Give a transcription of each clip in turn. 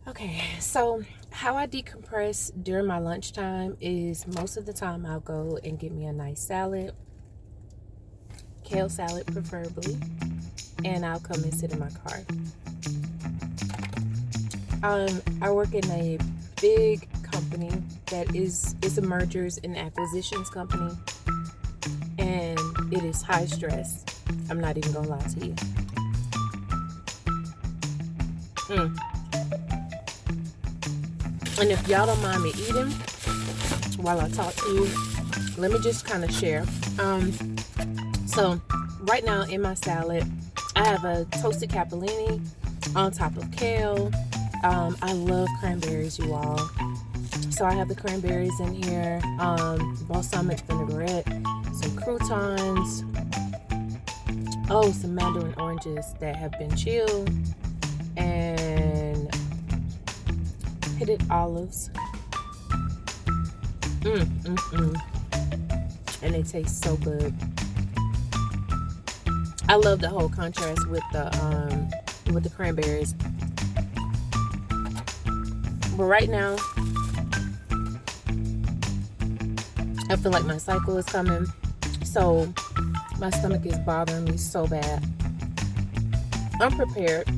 Okay, so how I decompress during my lunchtime is most of the time I'll go and get me a nice salad, kale salad preferably, and I'll come and sit in my car. I work in a big company that is a mergers and acquisitions company, and it is high stress. I'm not even gonna lie to you. Mm. And if y'all don't mind me eating while I talk to you, let me just kind of share. So right now in my salad, I have a toasted capellini on top of kale. I love cranberries, you all. So I have the cranberries in here, balsamic vinaigrette, some croutons, some mandarin oranges that have been chilled, and pitted olives. And they taste so good. I love the whole contrast with the cranberries. But right now, I feel like my cycle is coming, so my stomach is bothering me so bad. I'm prepared.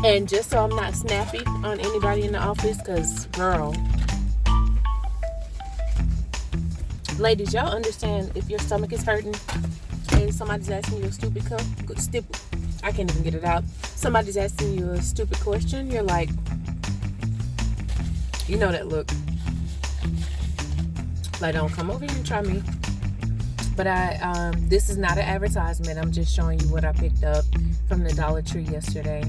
And just so I'm not snappy on anybody in the office, because, girl, ladies, y'all understand if your stomach is hurting and somebody's asking you a stupid, I can't even get it out. Somebody's asking you a stupid question, you're like, you know that look. Like, don't come over here and try me. But this is not an advertisement. I'm just showing you what I picked up from the Dollar Tree yesterday.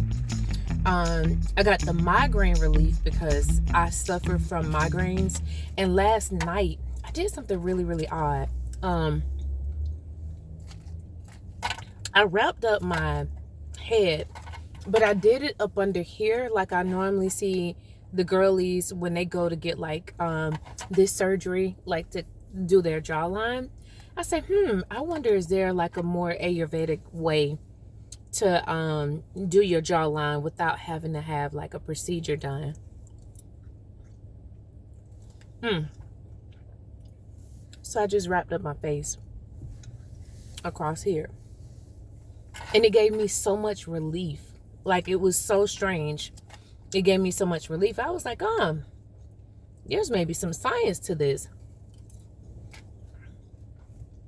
I got the migraine relief because I suffer from migraines. And last night, I did something really, really odd. I wrapped up my head, but I did it up under here like I normally see the girlies when they go to get like this surgery, like to do their jawline. I said, I wonder, is there like a more Ayurvedic way to do your jawline without having to have like a procedure done? So I just wrapped up my face across here, and it gave me so much relief. Like, it was so strange. It gave me so much relief. I was like, there's maybe some science to this,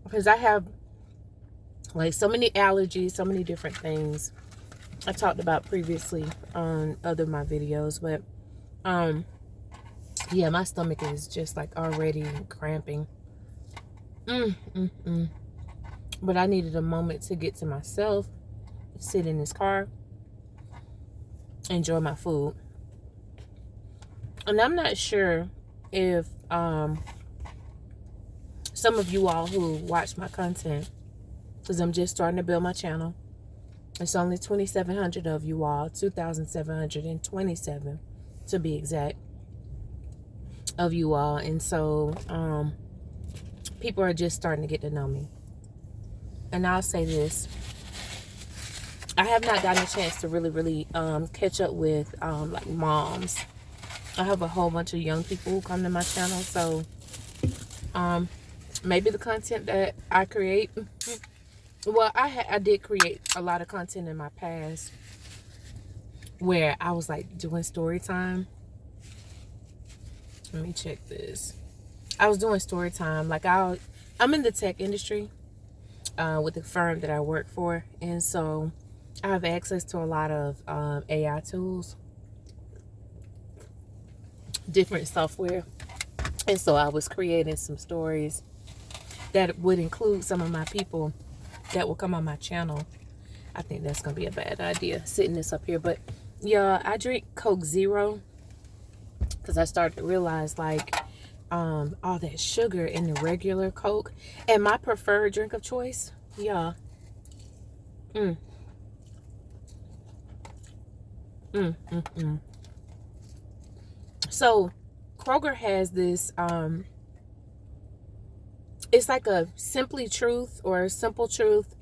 because I have like so many allergies, so many different things I talked about previously on other of my videos. But yeah, my stomach is just like already cramping. But I needed a moment to get to myself, sit in this car, enjoy my food. And I'm not sure if some of you all who watch my content, because I'm just starting to build my channel. It's only 2,700 of you all, 2,727 to be exact, of you all. And so people are just starting to get to know me. And I'll say this, I have not gotten a chance to really catch up with like moms. I have a whole bunch of young people who come to my channel, so maybe the content that I create, well, I did create a lot of content in my past where I was like doing story time. Let me check this. I was doing story time. Like, I'm in the tech industry with the firm that I work for, and so I have access to a lot of AI tools, different software. And so I was creating some stories that would include some of my people that will come on my channel. I think that's going to be a bad idea, sitting this up here. But yeah, I drink Coke Zero because I started to realize like all that sugar in the regular Coke. And my preferred drink of choice, yeah. So Kroger has this it's like a Simply Truth or Simple Truth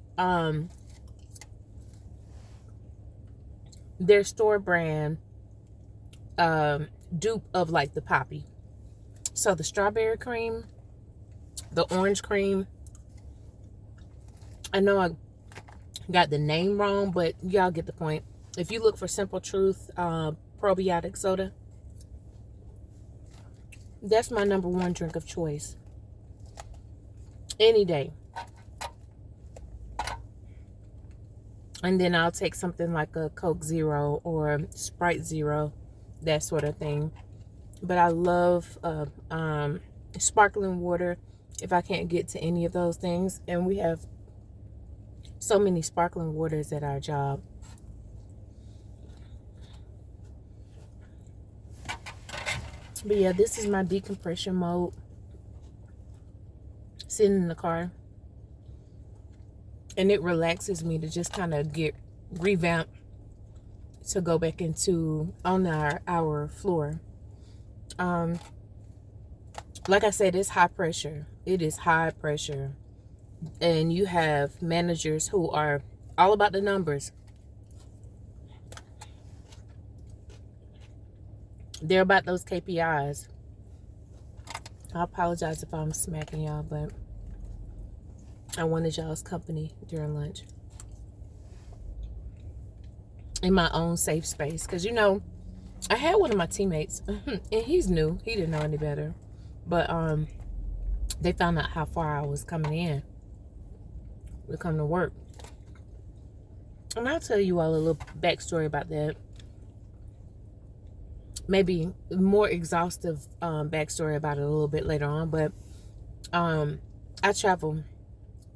their store brand dupe of like the Poppy. So the strawberry cream, the orange cream, I know I got the name wrong, but y'all get the point. If you look for Simple Truth probiotic soda, that's my number one drink of choice any day. And then I'll take something like a Coke Zero or Sprite Zero, that sort of thing. But I love sparkling water if I can't get to any of those things. And we have so many sparkling waters at our job. But yeah, this is my decompression mode. Sitting in the car. And it relaxes me to just kind of get revamped to go back into on our floor. Like I said, it's high pressure. It is high pressure. And you have managers who are all about the numbers. They're about those KPIs. I apologize if I'm smacking y'all, but I wanted y'all's company during lunch. In my own safe space. Because, you know, I had one of my teammates, and he's new. He didn't know any better. But they found out how far I was coming in to come to work. And I'll tell you all a little backstory about that. Maybe more exhaustive backstory about it a little bit later on. But I travel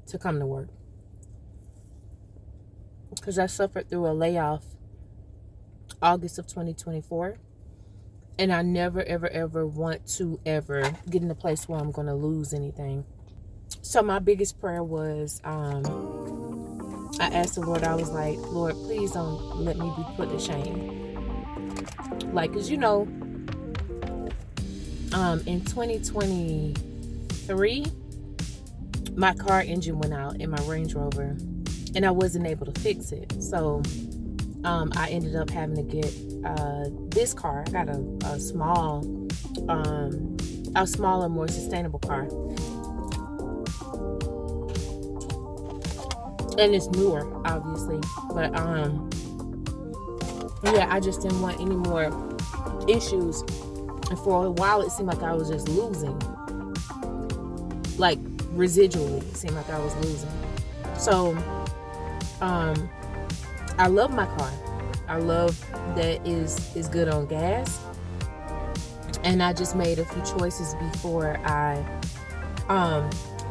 to come to work because I suffered through a layoff August of 2024, and I never ever want to ever get in a place where I'm going to lose anything. So my biggest prayer was I asked the Lord, I was like, Lord, please don't let me be put to shame. Like, because you know, in 2023 my car engine went out in my Range Rover and I wasn't able to fix it. So I ended up having to get this car. I got a smaller, more sustainable car. And it's newer, obviously. But yeah, I just didn't want any more issues. And for a while it seemed like I was just losing. Like residually, it seemed like I was losing. So I love my car. I love that is good on gas. And I just made a few choices before I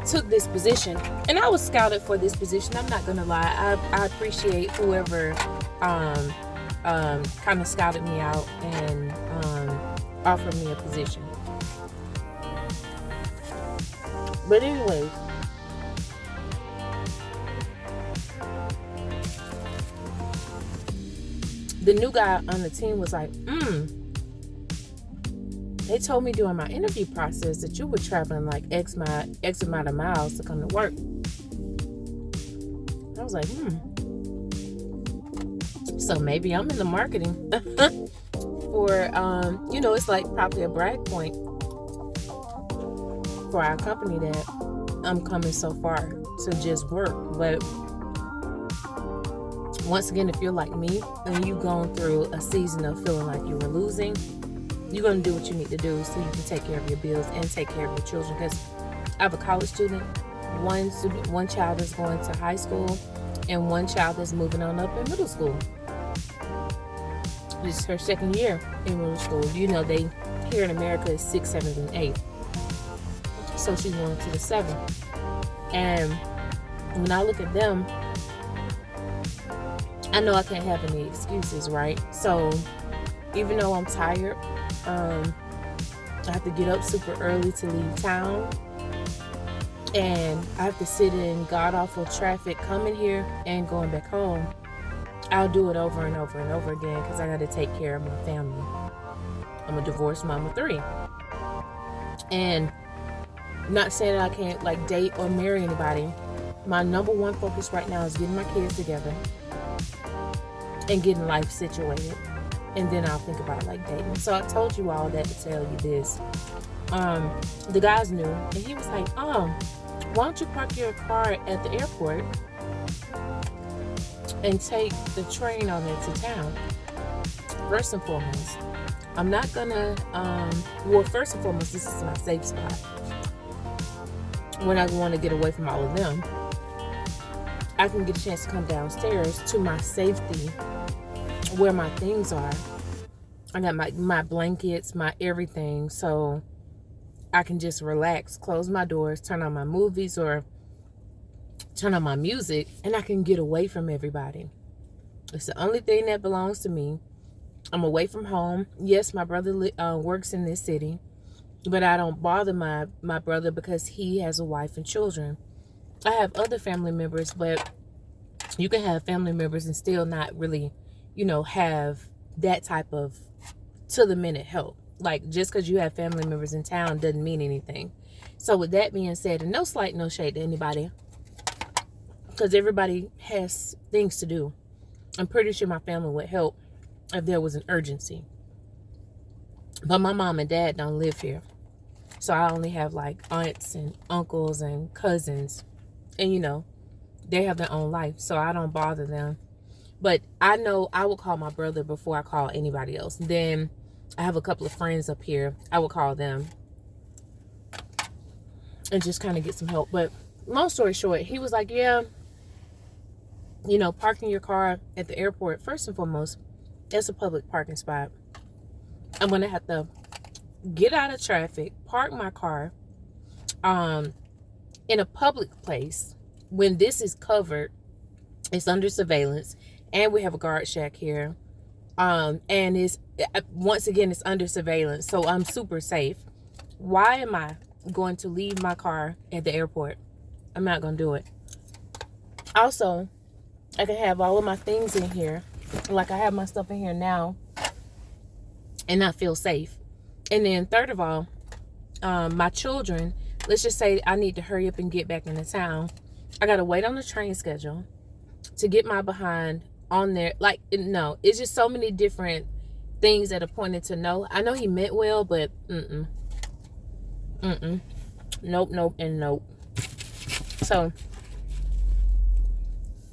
took this position. And I was scouted for this position. I'm not gonna lie. I appreciate whoever kind of scouted me out and offered me a position. But anyways, the new guy on the team was like, they told me during my interview process that you were traveling like X amount of miles to come to work. I was like, So maybe I'm in the marketing for, you know, it's like probably a brag point for our company that I'm coming so far to just work. But once again, if you're like me and you've gone through a season of feeling like you were losing, you're going to do what you need to do so you can take care of your bills and take care of your children. Because I have a college student, one child is going to high school, and one child is moving on up in middle school. This is her second year in middle school. You know, they here in America is 6th, 7th, and 8th. So she's going to the 7th. And when I look at them, I know I can't have any excuses, right? So even though I'm tired, I have to get up super early to leave town, and I have to sit in god-awful traffic coming here and going back home. I'll do it over and over and over again because I got to take care of my family. I'm a divorced mom of 3. And not saying that I can't like date or marry anybody. My number one focus right now is getting my kids together and getting life situated. And then I'll think about like dating. So I told you all that to tell you this. The guys knew, and he was like, why don't you park your car at the airport and take the train on it to town? First and foremost, I'm not gonna, first and foremost, this is my safe spot. When I want to get away from all of them, I can get a chance to come downstairs to my safety where my things are. I got my blankets, my everything, so I can just relax, close my doors, turn on my movies or turn on my music, and I can get away from everybody. It's the only thing that belongs to me. I'm away from home. Yes, my brother works in this city, but I don't bother my brother because he has a wife and children. I have other family members, but you can have family members and still not really, have that type of to-the-minute help. Like, just because you have family members in town doesn't mean anything. So with that being said, and no slight, no shade to anybody, because everybody has things to do. I'm pretty sure my family would help if there was an urgency. But my mom and dad don't live here. So I only have like aunts and uncles and cousins. And they have their own life. So I don't bother them. But I know I will call my brother before I call anybody else. Then I have a couple of friends up here. I will call them and just kind of get some help. But long story short, he was like, yeah, parking your car at the airport, first and foremost, it's a public parking spot. I'm going to have to get out of traffic, park my car in a public place when this is covered. It's under surveillance, and we have a guard shack here. And it's, once again, it's under surveillance, so I'm super safe. Why am I going to leave my car at the airport? I'm not going to do it. Also, I can have all of my things in here, like I have my stuff in here now, and not feel safe. And then third of all, my children, let's just say I need to hurry up and get back into town. I got to wait on the train schedule to get my behind on there. Like, no, it's just so many different things that are pointed to no. I know he meant well, but nope, and nope. So,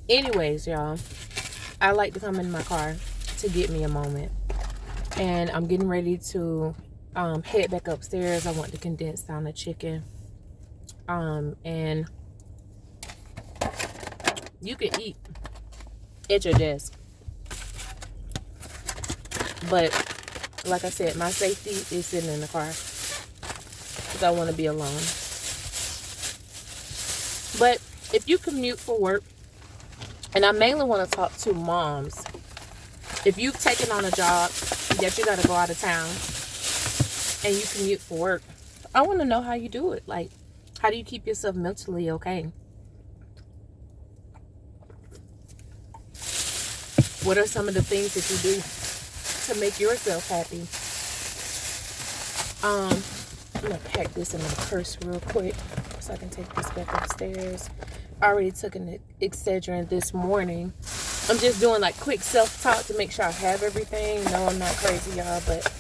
anyways, y'all, I like to come in my car to get me a moment. And I'm getting ready to head back upstairs. I want to condense down the chicken. And you can eat at your desk. But like I said, my safety is sitting in the car because I want to be alone. But if you commute for work, and I mainly want to talk to moms, if you've taken on a job that you got to go out of town and you commute for work, I want to know how you do it. Like, how do you keep yourself mentally okay? What are some of the things that you do to make yourself happy? I'm going to pack this in my purse real quick so I can take this back upstairs. I already took an Excedrin this morning. I'm just doing like quick self-talk to make sure I have everything. No, I'm not crazy, y'all, but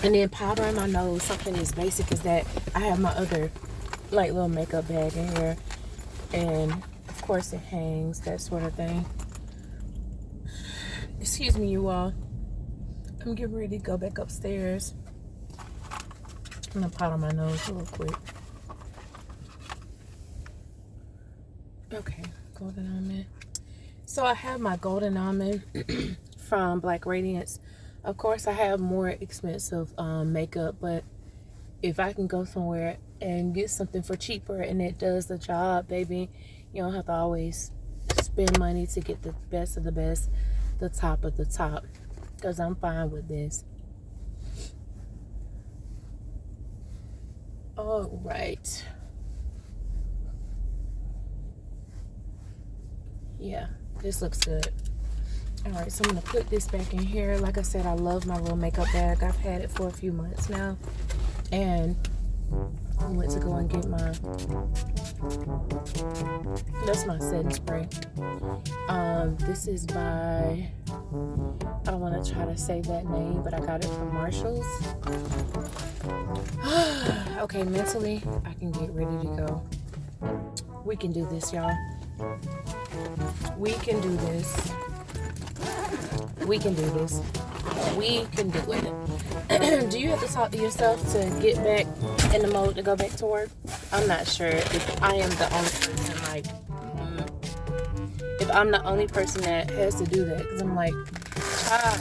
and then powder in my nose, something as basic as that. I have my other like little makeup bag in here, and of course it hangs, that sort of thing. Excuse me, you all. I'm getting ready to go back upstairs. I'm gonna powder my nose real quick. Okay, golden almond. So I have my golden almond from Black Radiance. Of course, I have more expensive makeup, but if I can go somewhere and get something for cheaper and it does the job, baby, you don't have to always spend money to get the best of the best, the top of the top, because I'm fine with this. All right. Yeah, this looks good. All right, so I'm gonna put this back in here. Like I said, I love my little makeup bag. I've had it for a few months now, and I went to go and get my That's my setting spray. This is by, I don't want to try to say that name, but I got it from Marshall's. Okay, mentally, I can get ready to go. We can do this, y'all. We can do this. We can do this. We can do it. Do you have to talk to yourself to get back in the mode to go back to work? I'm not sure if I am the only person, like, if I'm the only person that has to do that. Because I'm like, child,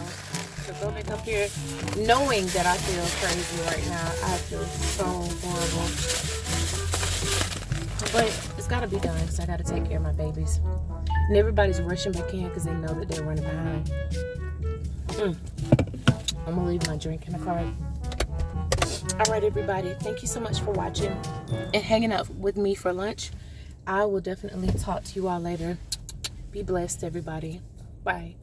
to go back up here, knowing that I feel crazy right now, I feel so horrible. But it's got to be done because I got to take care of my babies. And everybody's rushing back in because they know that they're running behind. I'm going to leave my drink in the car. All right, everybody. Thank you so much for watching and hanging out with me for lunch. I will definitely talk to you all later. Be blessed, everybody. Bye.